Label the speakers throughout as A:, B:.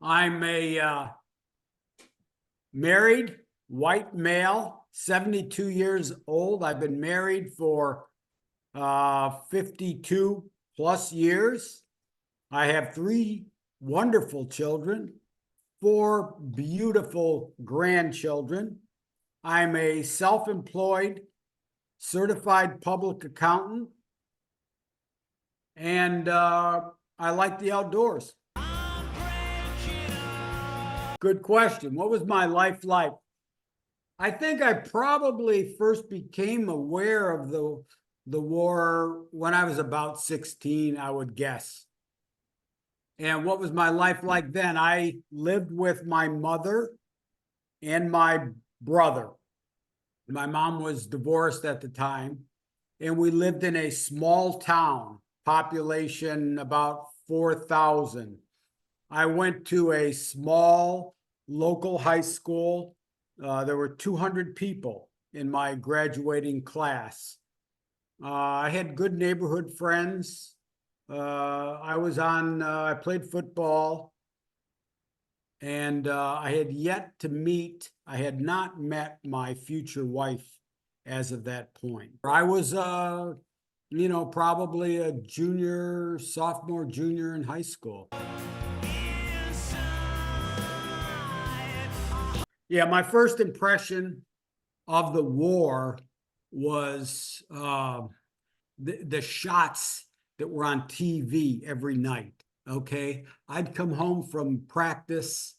A: I'm a married white male, 72 years old. I've been married for 52 plus years. I have three wonderful children, four beautiful grandchildren. I'm a self-employed certified public accountant, and I like the outdoors. Good question. What was my life like? I think I probably first became aware of the war when I was about 16, I would guess. And what was my life like then? I lived with my mother and my brother. My mom was divorced at the time, and we lived in a small town, population about 4,000. I went to a small local high school. There were 200 people in my graduating class. I had good neighborhood friends. I played football, and I had not met my future wife as of that point. I was, probably a sophomore, junior in high school. Yeah, my first impression of the war was the shots that were on TV every night. Okay, I'd come home from practice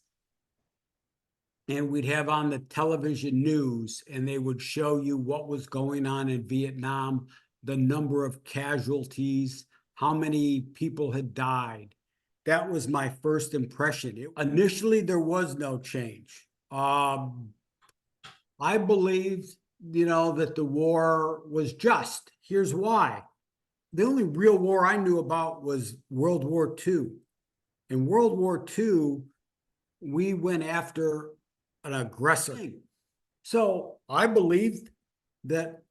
A: and we'd have on the television news, and they would show you what was going on in Vietnam, the number of casualties, how many people had died. That was my first impression. Initially, there was no change. I believed, that the war was just. Here's why. The only real war I knew about was World War II. In World War II, we went after an aggressor. So I believed that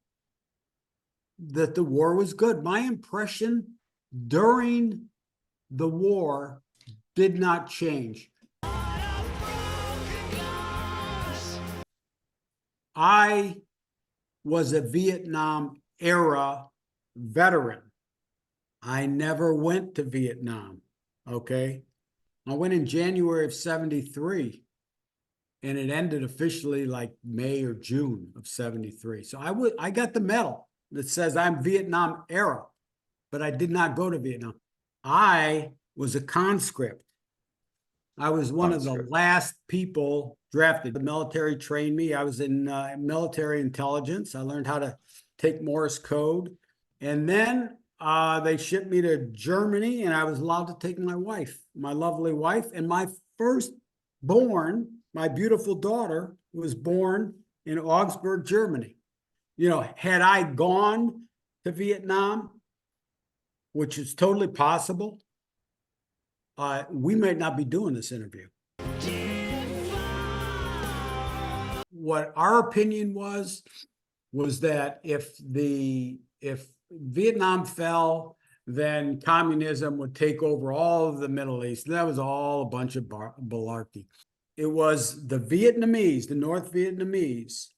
A: the war was good. My impression during the war did not change. I was a Vietnam era veteran. I never went to Vietnam, okay? I went in January of 73, and it ended officially like May or June of 73. So I got the medal that says I'm Vietnam era, but I did not go to Vietnam. I was a conscript. I was one of the last people drafted. The military trained me. I was in military intelligence. I learned how to take Morse code. And then they shipped me to Germany, and I was allowed to take my wife, my lovely wife. And my firstborn, my beautiful daughter, was born in Augsburg, Germany. Had I gone to Vietnam, which is totally possible, we might not be doing this interview. What our opinion was that if Vietnam fell, then communism would take over all of the Middle East. That was all a bunch of malarkey. It was the Vietnamese, the North Vietnamese,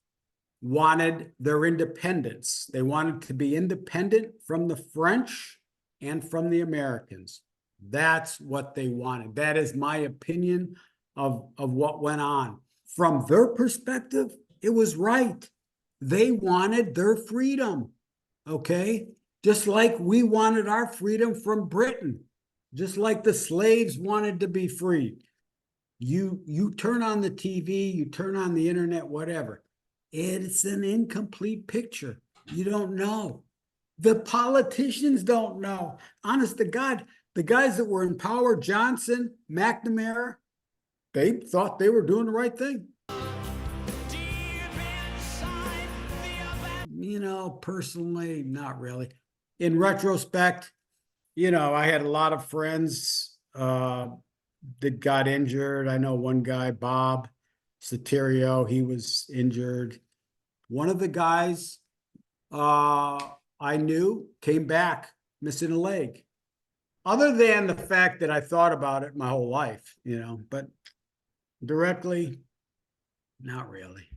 A: wanted their independence. They wanted to be independent from the French and from the Americans. That's what they wanted. That is my opinion of what went on. From their perspective, it was right. They wanted their freedom, okay? Just like we wanted our freedom from Britain, just like the slaves wanted to be freed. You turn on the TV, you turn on the internet, whatever. It's an incomplete picture. You don't know. The politicians don't know. Honest to God, the guys that were in power, Johnson, McNamara, they thought they were doing the right thing. Personally, not really. In retrospect, I had a lot of friends that got injured. I know one guy, Bob Soterio, he was injured. One of the guys I knew came back missing a leg. other than the fact that I thought about it my whole life, but directly, not really.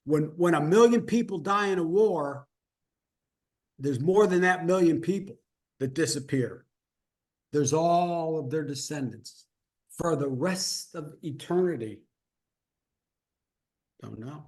A: When a million people die in a war, there's more than that million people that disappear. There's all of their descendants for the rest of eternity. Don't know.